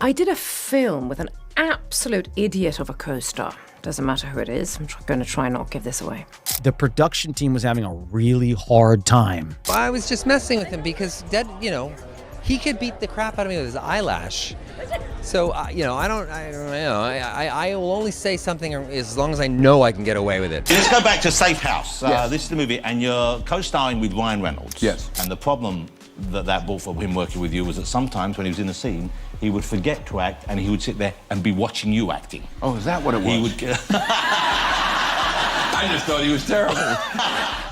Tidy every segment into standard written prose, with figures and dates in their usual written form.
I did a film with an absolute idiot of a co-star. Doesn't matter who it is. I'm going to try and not give this away. The production team was having a really hard time. I was just messing with him because, he could beat the crap out of me with his eyelash. So, I will only say something as long as I know I can get away with it. Let's go back to Safe House. Yes. This is the movie, and you're co-starring with Ryan Reynolds. Yes. And the problem that brought for him working with you was that sometimes when he was in a scene, he would forget to act, and he would sit there and be watching you acting. Oh, is that what it was? He would... I just thought he was terrible.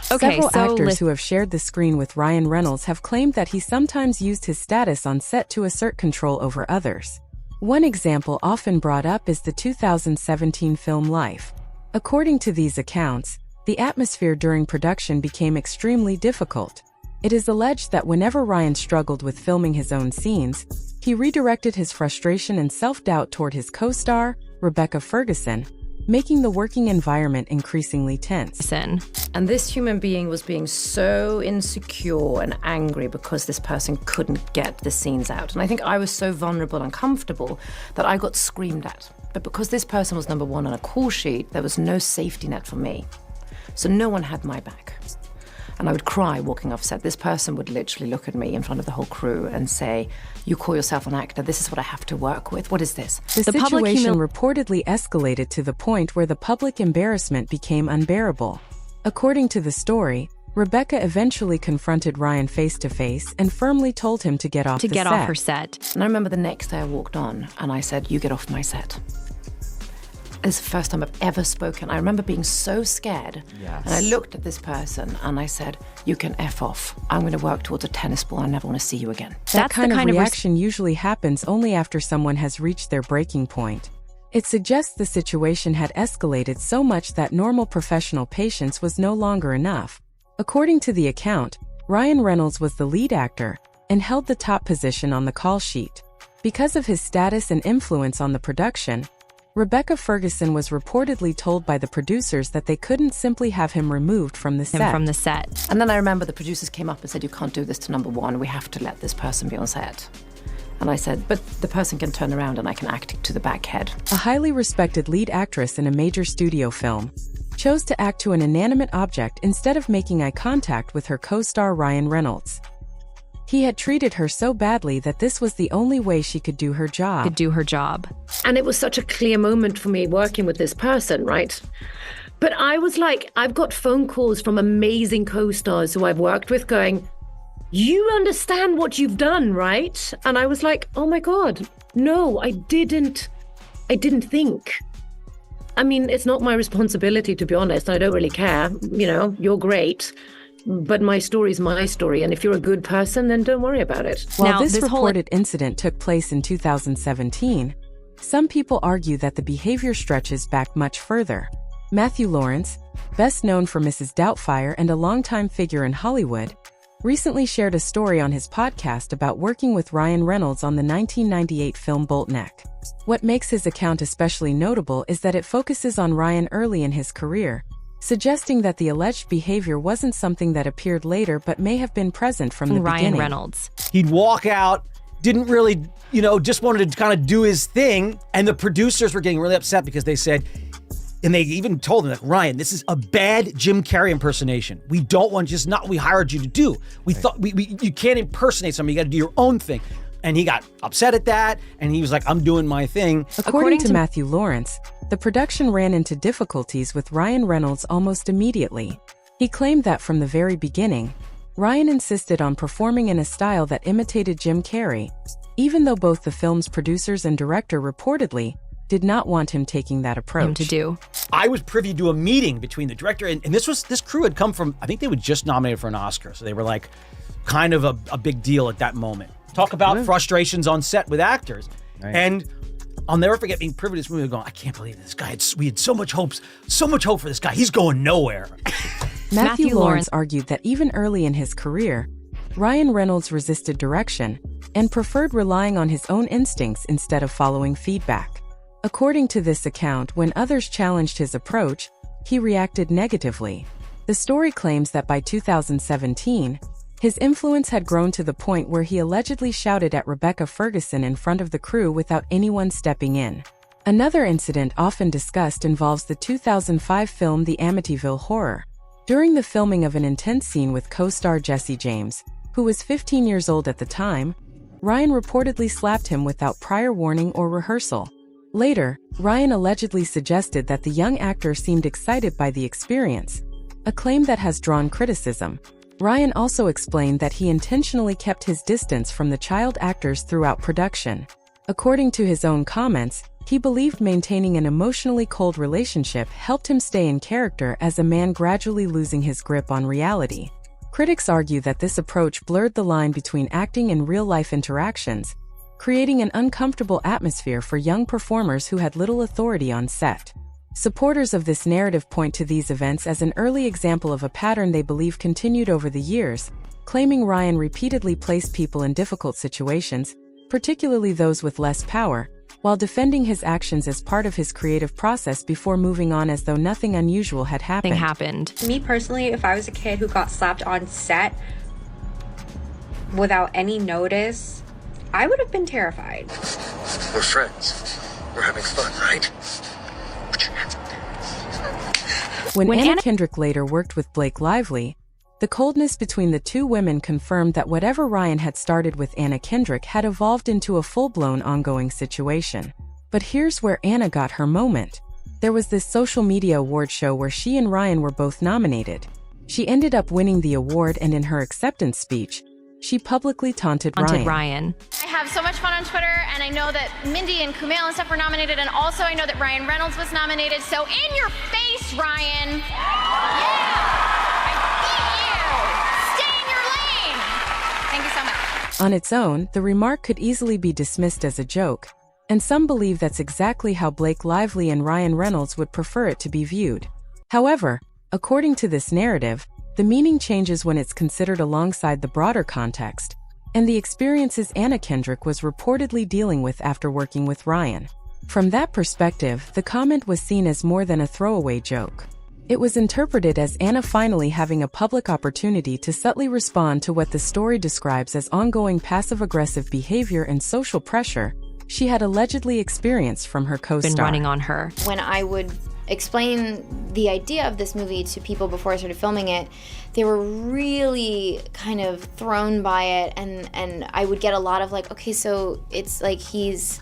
Several actors who have shared the screen with Ryan Reynolds have claimed that he sometimes used his status on set to assert control over others. One example often brought up is the 2017 film Life. According to these accounts, the atmosphere during production became extremely difficult. It is alleged that whenever Ryan struggled with filming his own scenes, he redirected his frustration and self-doubt toward his co-star, Rebecca Ferguson, making the working environment increasingly tense. And this human being was being so insecure and angry because this person couldn't get the scenes out. And I think I was so vulnerable and comfortable that I got screamed at. But because this person was number one on a call sheet, there was no safety net for me. So no one had my back. And I would cry walking off set. This person would literally look at me in front of the whole crew and say, "You call yourself an actor, this is what I have to work with. What is this?" The situation reportedly escalated to the point where the public embarrassment became unbearable. According to the story, Rebecca eventually confronted Ryan face-to-face and firmly told him to get off her set. And I remember the next day I walked on and I said, "You get off my set." It's the first time I've ever spoken. I remember being so scared. Yes. And I looked at this person and I said, "You can F off. I'm going to work towards a tennis ball. I never want to see you again." That kind of reaction usually happens only after someone has reached their breaking point. It suggests the situation had escalated so much that normal professional patience was no longer enough. According to the account, Ryan Reynolds was the lead actor and held the top position on the call sheet. Because of his status and influence on the production, Rebecca Ferguson was reportedly told by the producers that they couldn't simply have him removed from the set. And then I remember the producers came up and said, "You can't do this to number one. We have to let this person be on set." And I said, "But the person can turn around and I can act to the back head." A highly respected lead actress in a major studio film chose to act to an inanimate object instead of making eye contact with her co-star Ryan Reynolds. He had treated her so badly that this was the only way she could do her job. And it was such a clear moment for me working with this person, right? But I was like, I've got phone calls from amazing co-stars who I've worked with going, "You understand what you've done, right?" And I was like, "Oh my God, no, I didn't think." I mean, it's not my responsibility, to be honest. I don't really care. You're great. But my story's my story, and if you're a good person, then don't worry about it. While this reported incident took place in 2017, some people argue that the behavior stretches back much further. Matthew Lawrence, best known for Mrs. Doubtfire and a longtime figure in Hollywood, recently shared a story on his podcast about working with Ryan Reynolds on the 1998 film Boltneck. What makes his account especially notable is that it focuses on Ryan early in his career, suggesting that the alleged behavior wasn't something that appeared later but may have been present from the beginning. He'd walk out, didn't really, just wanted to kind of do his thing, and the producers were getting really upset because they said, and they even told him, like, "Ryan, this is a bad Jim Carrey impersonation. We don't want just not what we hired you to do. We thought you can't impersonate somebody, you got to do your own thing." And he got upset at that, and he was like, "I'm doing my thing." According to Matthew Lawrence, the production ran into difficulties with Ryan Reynolds almost immediately. He claimed that from the very beginning, Ryan insisted on performing in a style that imitated Jim Carrey, even though both the film's producers and director reportedly did not want him taking that approach. I was privy to a meeting between the director and this crew had come from, I think they were just nominated for an Oscar, so they were like kind of a big deal at that moment. Talk about frustrations on set with actors. Right. And I'll never forget being privy to this movie going, "I can't believe this guy. We had so much hope for this guy. He's going nowhere." Matthew Lawrence argued that even early in his career, Ryan Reynolds resisted direction and preferred relying on his own instincts instead of following feedback. According to this account, when others challenged his approach, he reacted negatively. The story claims that by 2017, His influence had grown to the point where he allegedly shouted at Rebecca Ferguson in front of the crew without anyone stepping in. Another incident often discussed involves the 2005 film The Amityville Horror. During the filming of an intense scene with co-star Jesse James, who was 15 years old at the time, Ryan reportedly slapped him without prior warning or rehearsal. Later, Ryan allegedly suggested that the young actor seemed excited by the experience, a claim that has drawn criticism. Ryan also explained that he intentionally kept his distance from the child actors throughout production. According to his own comments, he believed maintaining an emotionally cold relationship helped him stay in character as a man gradually losing his grip on reality. Critics argue that this approach blurred the line between acting and real-life interactions, creating an uncomfortable atmosphere for young performers who had little authority on set. Supporters of this narrative point to these events as an early example of a pattern they believe continued over the years, claiming Ryan repeatedly placed people in difficult situations, particularly those with less power, while defending his actions as part of his creative process before moving on as though nothing unusual had happened. Me personally, if I was a kid who got slapped on set without any notice, I would have been terrified. We're friends. We're having fun, right? Put your hands up there. When Anna Kendrick later worked with Blake Lively, the coldness between the two women confirmed that whatever Ryan had started with Anna Kendrick had evolved into a full-blown ongoing situation. But here's where Anna got her moment. There was this social media award show where she and Ryan were both nominated. She ended up winning the award, and in her acceptance speech, she publicly taunted Ryan. I have so much fun on Twitter, and I know that Mindy and Kumail and stuff were nominated, and also I know that Ryan Reynolds was nominated, so in your face, Ryan! Yeah! On its own, the remark could easily be dismissed as a joke, and some believe that's exactly how Blake Lively and Ryan Reynolds would prefer it to be viewed. However, according to this narrative, the meaning changes when it's considered alongside the broader context, and the experiences Anna Kendrick was reportedly dealing with after working with Ryan. From that perspective, the comment was seen as more than a throwaway joke. It was interpreted as Anna finally having a public opportunity to subtly respond to what the story describes as ongoing passive-aggressive behavior and social pressure she had allegedly experienced from her co-star. When I would explain the idea of this movie to people before I started filming it, they were really kind of thrown by it, and I would get a lot of like, okay, so it's like he's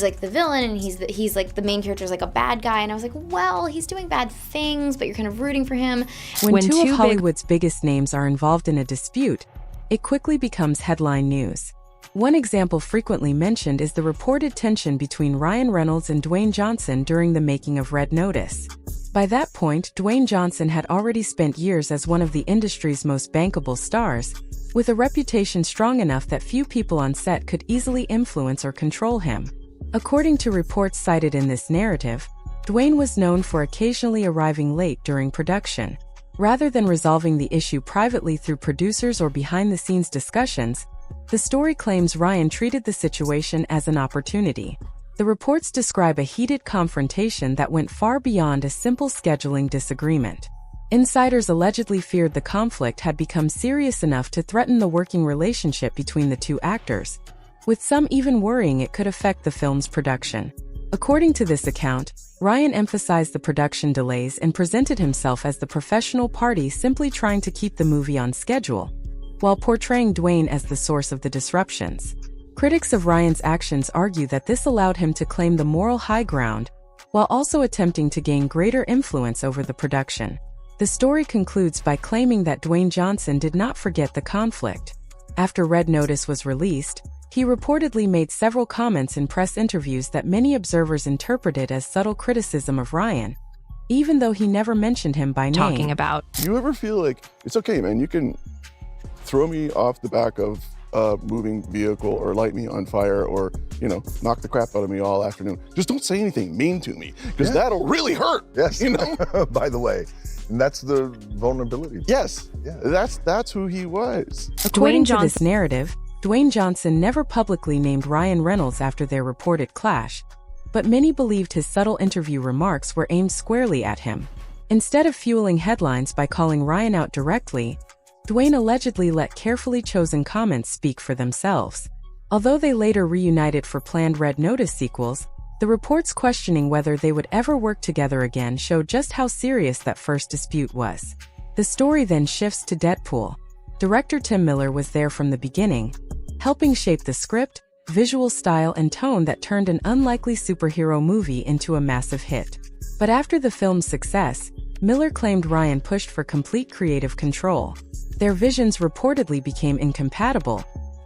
like the villain, and he's like the main character is like a bad guy, and I was like, well, he's doing bad things, but you're kind of rooting for him. When two of Hollywood's biggest names are involved in a dispute, it quickly becomes headline news. One example frequently mentioned is the reported tension between Ryan Reynolds and Dwayne Johnson during the making of Red Notice. By that point, Dwayne Johnson had already spent years as one of the industry's most bankable stars, with a reputation strong enough that few people on set could easily influence or control him. According to reports cited in this narrative, Dwayne was known for occasionally arriving late during production. Rather than resolving the issue privately through producers or behind-the-scenes discussions, the story claims Ryan treated the situation as an opportunity. The reports describe a heated confrontation that went far beyond a simple scheduling disagreement. Insiders allegedly feared the conflict had become serious enough to threaten the working relationship between the two actors, with some even worrying it could affect the film's production. According to this account, Ryan emphasized the production delays and presented himself as the professional party simply trying to keep the movie on schedule, while portraying Dwayne as the source of the disruptions. Critics of Ryan's actions argue that this allowed him to claim the moral high ground, while also attempting to gain greater influence over the production. The story concludes by claiming that Dwayne Johnson did not forget the conflict. After Red Notice was released, he reportedly made several comments in press interviews that many observers interpreted as subtle criticism of Ryan, even though he never mentioned him by name. You ever feel like, it's okay, man, you can throw me off the back of a moving vehicle or light me on fire or, knock the crap out of me all afternoon. Just don't say anything mean to me, because that'll really hurt. Yes, by the way. And that's the vulnerability. Yes, that's who he was. According to this narrative, Dwayne Johnson never publicly named Ryan Reynolds after their reported clash, but many believed his subtle interview remarks were aimed squarely at him. Instead of fueling headlines by calling Ryan out directly, Dwayne allegedly let carefully chosen comments speak for themselves. Although they later reunited for planned Red Notice sequels, the reports questioning whether they would ever work together again showed just how serious that first dispute was. The story then shifts to Deadpool. Director Tim Miller was there from the beginning, helping shape the script, visual style, and tone that turned an unlikely superhero movie into a massive hit. But after the film's success, Miller claimed Ryan pushed for complete creative control. Their visions reportedly became incompatible,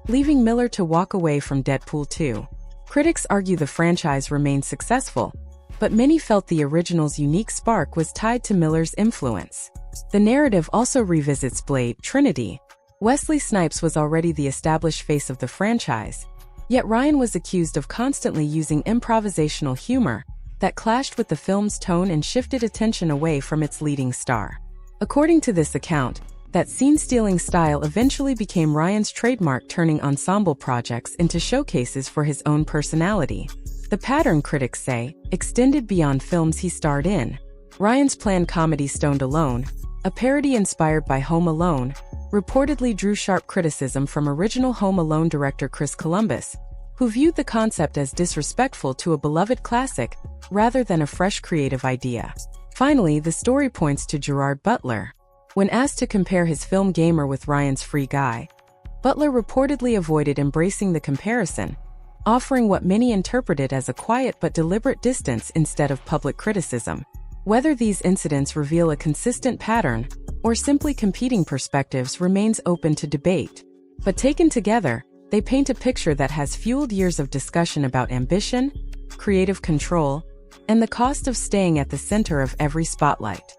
leaving Miller to walk away from Deadpool 2. Critics argue the franchise remained successful, but many felt the original's unique spark was tied to Miller's influence. The narrative also revisits Blade Trinity. Wesley Snipes was already the established face of the franchise, yet Ryan was accused of constantly using improvisational humor that clashed with the film's tone and shifted attention away from its leading star. According to this account, that scene-stealing style eventually became Ryan's trademark, turning ensemble projects into showcases for his own personality. The pattern, critics say, extended beyond films he starred in. Ryan's planned comedy Stoned Alone, a parody inspired by Home Alone, reportedly drew sharp criticism from original Home Alone director Chris Columbus, who viewed the concept as disrespectful to a beloved classic rather than a fresh creative idea. Finally, the story points to Gerard Butler. When asked to compare his film Gamer with Ryan's Free Guy, Butler reportedly avoided embracing the comparison, offering what many interpreted as a quiet but deliberate distance instead of public criticism. Whether these incidents reveal a consistent pattern or simply competing perspectives remains open to debate. But taken together, they paint a picture that has fueled years of discussion about ambition, creative control, and the cost of staying at the center of every spotlight.